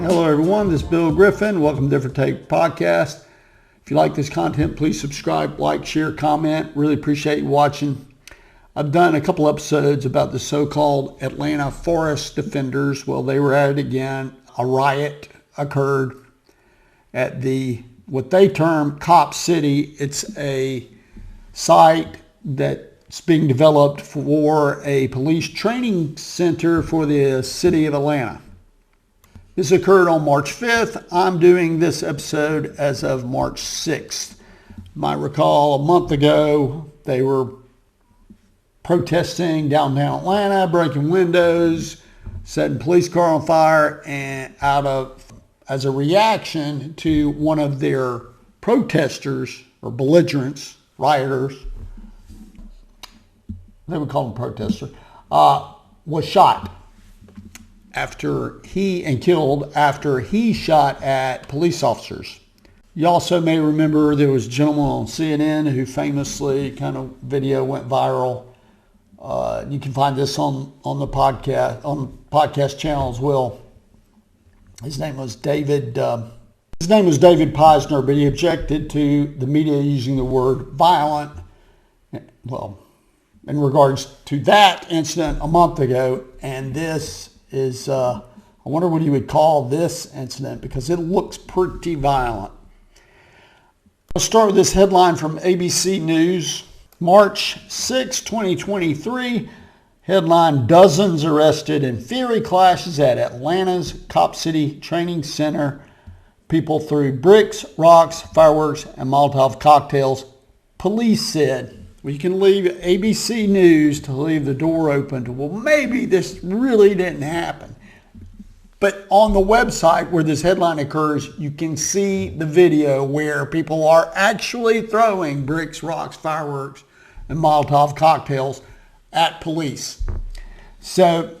Hello everyone, this is Bill Griffin. Welcome to Different Take Podcast. If you like this content, please subscribe, like, share, comment. Really appreciate you watching. I've done a couple episodes about the so-called Atlanta forest defenders. Well, they were at it again. A riot occurred at what they term Cop City. It's a site that's being developed for a police training center for the city of Atlanta. This occurred on March 5th. I'm doing this episode as of March 6th. You might recall a month ago, they were protesting downtown Atlanta, breaking windows, setting police car on fire, and as a reaction to one of their protesters or belligerents, rioters, they would call them protesters, was shot killed after he shot at police officers. You also may remember there was a gentleman on CNN who famously video went viral. You can find this on the podcast channel as well. His name was David Peisner, but he objected to the media using the word violent. Well, in regards to that incident a month ago, and this is, I wonder what you would call this incident because it looks pretty violent. I'll start with this headline from ABC News. March 6, 2023, headline, dozens arrested in fiery clashes at Atlanta's Cop City Training Center. People threw bricks, rocks, fireworks, and Molotov cocktails, police said. Well, you can leave ABC News to leave the door open to, well, maybe this really didn't happen. But on the website where this headline occurs, you can see the video where people are actually throwing bricks, rocks, fireworks, and Molotov cocktails at police. So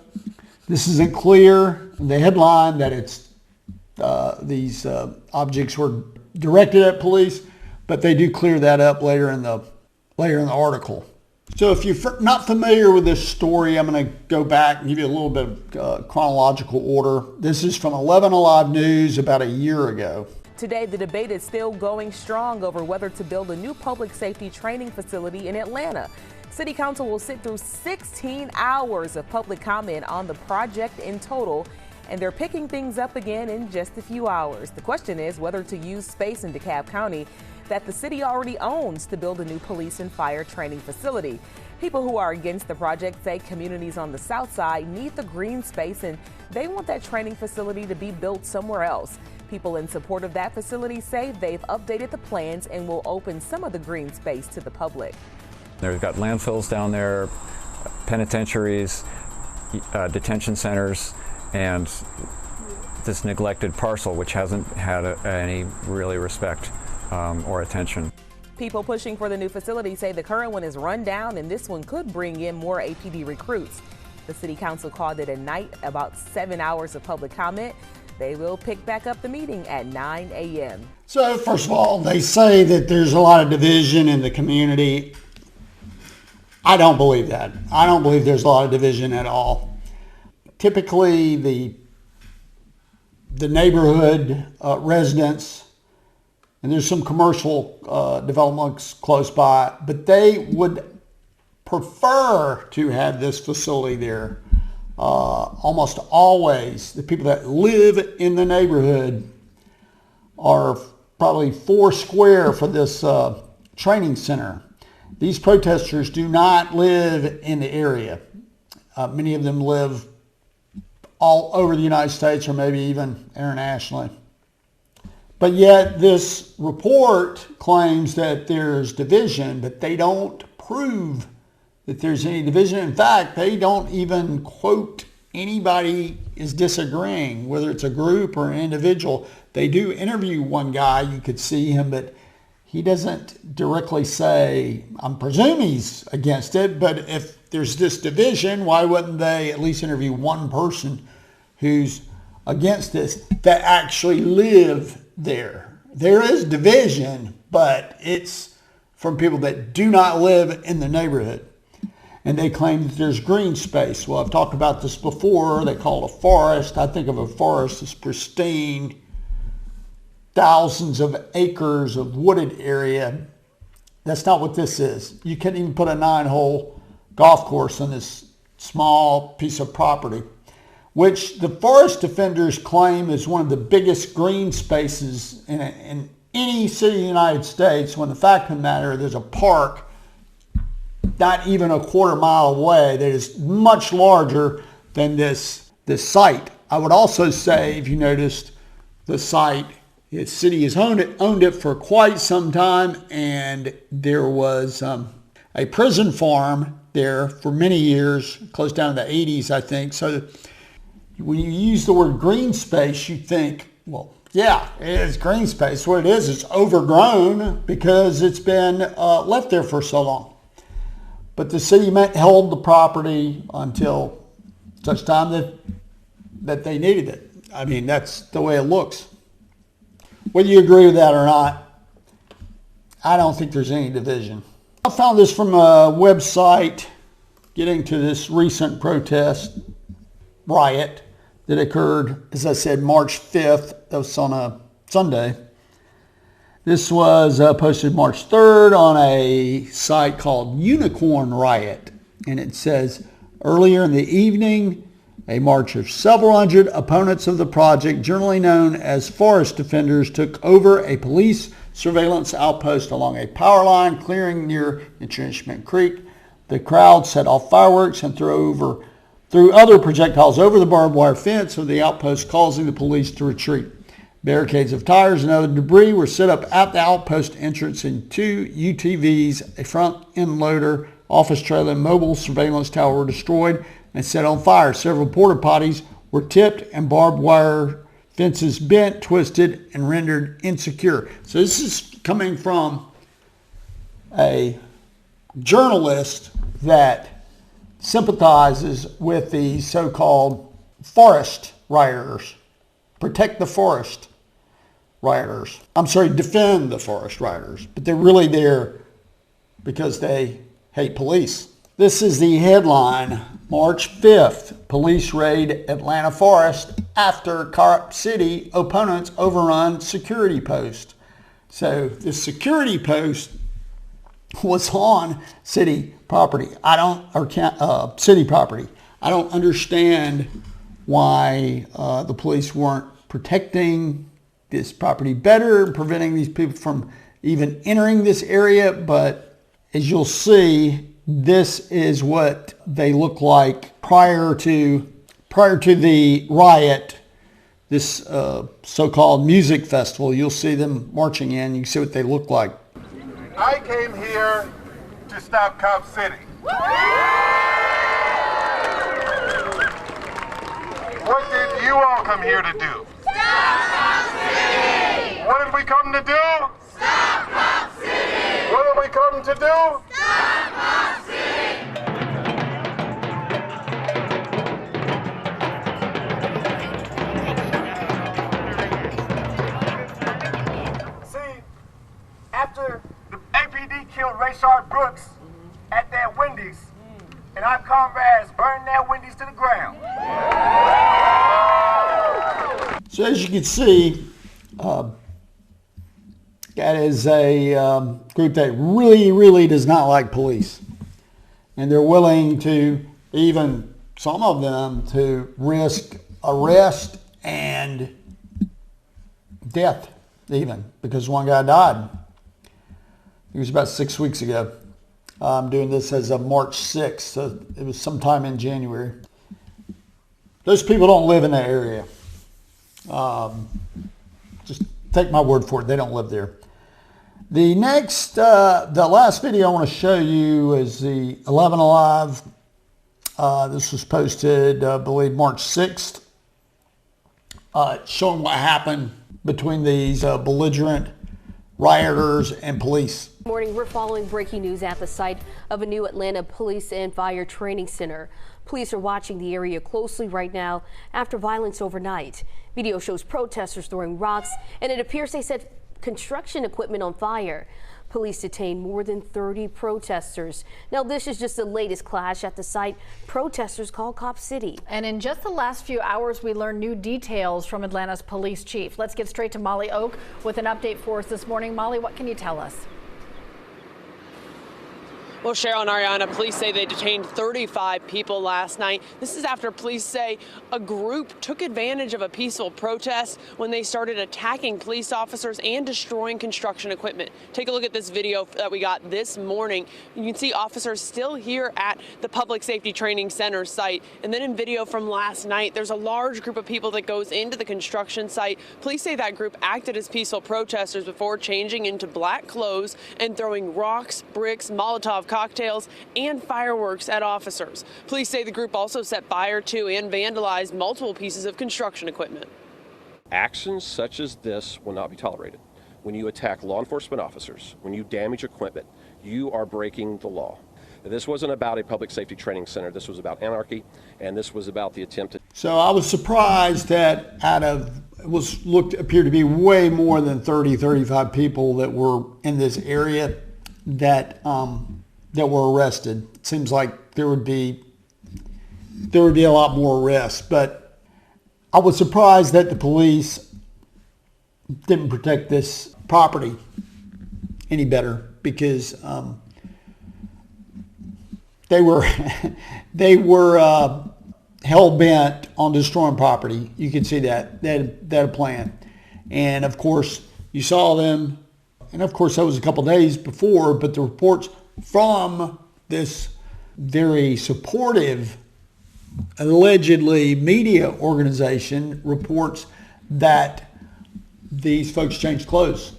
this isn't clear in the headline that these objects were directed at police, but they do clear that up later in the article. So if you're not familiar with this story, I'm going to go back and give you a little bit of chronological order. This is from 11 Alive News about a year ago. Today, the debate is still going strong over whether to build a new public safety training facility in Atlanta. City Council will sit through 16 hours of public comment on the project in total, and they're picking things up again in just a few hours. The question is whether to use space in DeKalb County that the city already owns to build a new police and fire training facility. People who are against the project say communities on the south side need the green space and they want that training facility to be built somewhere else. People in support of that facility say they've updated the plans and will open some of the green space to the public. They've got landfills down there, penitentiaries, detention centers, and this neglected parcel which hasn't had any really respect or attention. People pushing for the new facility say the current one is run down and this one could bring in more APD recruits. The city council called it a night, about 7 hours of public comment. They will pick back up the meeting at 9 a.m. So first of all, they say that there's a lot of division in the community. I don't believe that. I don't believe there's a lot of division at all. Typically, the neighborhood residents, and there's some commercial developments close by, but they would prefer to have this facility there. Almost always, the people that live in the neighborhood are probably four square for this training center. These protesters do not live in the area. Many of them live all over the United States or maybe even internationally. But yet this report claims that there's division, but they don't prove that there's any division. In fact, they don't even quote anybody is disagreeing, whether it's a group or an individual. They do interview one guy, you could see him, but he doesn't directly say, I'm presuming he's against it, but if there's this division, why wouldn't they at least interview one person who's against this that actually live there? There is division, but it's from people that do not live in the neighborhood. and they claim that there's green space. Well, I've talked about this before. They call it a forest. I think of a forest as pristine, thousands of acres of wooded area. That's not what this is. You can't even put a 9-hole golf course on this small piece of property, which the forest defenders claim is one of the biggest green spaces in any city in the United States, when the fact of the matter, there's a park not even a quarter-mile away that is much larger than this site. I would also say, if you noticed, the site, the city has owned it for quite some time, and there was a prison farm there for many years, close down to the 80s, I think. So when you use the word green space, you think, well, yeah, it is green space. What it is, it's overgrown because it's been left there for so long. But the city held the property until such time that they needed it. I mean, that's the way it looks. Whether you agree with that or not, I don't think there's any division. I found this from a website getting to this recent protest riot that occurred, as I said, March 5th. That was on a Sunday. This was posted March 3rd on a site called Unicorn Riot. And it says, earlier in the evening, a march of several hundred opponents of the project, generally known as forest defenders, took over a police surveillance outpost along a power line clearing near Entrenchment Creek. The crowd set off fireworks and threw other projectiles over the barbed wire fence of the outpost, causing the police to retreat. Barricades of tires and other debris were set up at the outpost entrance, and 2 UTVs, a front end loader, office trailer, and mobile surveillance tower were destroyed and set on fire. Several porta potties were tipped and barbed wire fences bent, twisted, and rendered insecure. So this is coming from a journalist that sympathizes with the so-called forest rioters. Protect the forest rioters. Defend the forest rioters. But they're really there because they hate police. This is the headline. March 5th, police raid Atlanta forest after Carp City opponents overrun security post. So the security post was on city property. City property. I don't understand why the police weren't protecting this property better, preventing these people from even entering this area. But as you'll see, this is what they look like prior to the riot, this so-called music festival. You'll see them marching in. You can see what they look like. I came here to stop Cop City. What did you all come here to do? Stop Cop City! What did we come to do? Stop Cop City! What did we come to do? Stop Cop City! See, after the APD killed Rayshard Brooks at that Wendy's, and our comrades burned that Wendy's to the ground. So as you can see, that is a group that really, really does not like police. And they're willing to, even some of them, to risk arrest and death even, because one guy died. It was about 6 weeks ago. I'm doing this as of March 6th, so it was sometime in January. Those people don't live in that area. Just take my word for it, they don't live there. The last video I want to show you is the 11 Alive. This was posted, I believe, March 6th, showing what happened between these belligerent rioters and police. Morning, we're following breaking news at the site of a new Atlanta Police and Fire Training Center. Police are watching the area closely right now after violence overnight. Video shows protesters throwing rocks, and it appears they set construction equipment on fire. Police detained more than 30 protesters. Now, this is just the latest clash at the site protesters call Cop City. And in just the last few hours, we learned new details from Atlanta's police chief. Let's get straight to Molly Oak with an update for us this morning. Molly, what can you tell us? Well, Cheryl and Ariana, police say they detained 35 people last night. This is after police say a group took advantage of a peaceful protest when they started attacking police officers and destroying construction equipment. Take a look at this video that we got this morning. You can see officers still here at the Public Safety Training Center site. And then in video from last night, there's a large group of people that goes into the construction site. Police say that group acted as peaceful protesters before changing into black clothes and throwing rocks, bricks, Molotov cocktails, and fireworks at officers. Police say the group also set fire to and vandalized multiple pieces of construction equipment. Actions such as this will not be tolerated. When you attack law enforcement officers, when you damage equipment, you are breaking the law. This wasn't about a public safety training center. This was about anarchy, and this was about the attempt to... So I was surprised that appeared to be way more than 30, 35 people that were in this area that were arrested. It seems like there would be a lot more arrests, but I was surprised that the police didn't protect this property any better, because they were hell bent on destroying property. You can see that they had a plan, and of course you saw them, and of course that was a couple days before, but the reports from this very supportive, allegedly media organization reports that these folks changed clothes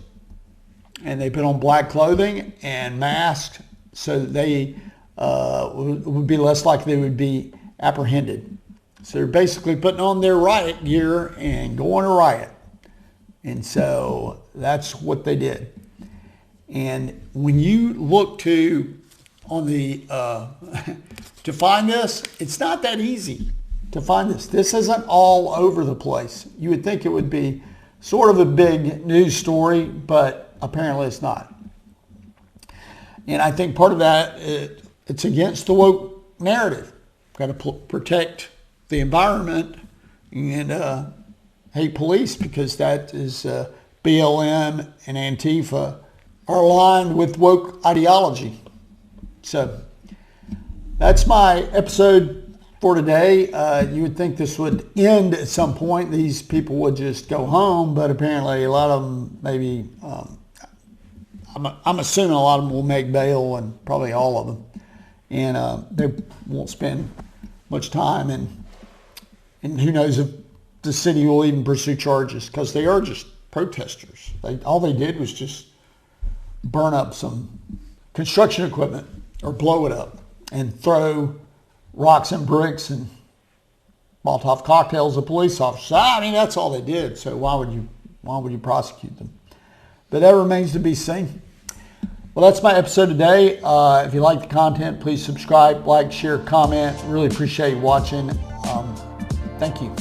and they put on black clothing and masks so that they would be less likely they would be apprehended. So they're basically putting on their riot gear and going to riot. And so that's what they did. And when you look to find this, it's not that easy to find this. This isn't all over the place. You would think it would be sort of a big news story, but apparently it's not. And I think part of that, it's against the woke narrative. Got to protect the environment and hate police, because that is BLM and Antifa are aligned with woke ideology. So that's my episode for today. You would think this would end at some point. These people would just go home, but apparently a lot of them maybe, I'm assuming a lot of them will make bail, and probably all of them. And they won't spend much time, and who knows if the city will even pursue charges, because they are just protesters. All they did was just burn up some construction equipment or blow it up and throw rocks and bricks and Molotov cocktails at police officers. I mean, that's all they did. So why would you prosecute them? But that remains to be seen. Well, that's my episode today. If you like the content, please subscribe, like, share, comment. Really appreciate you watching. Thank you.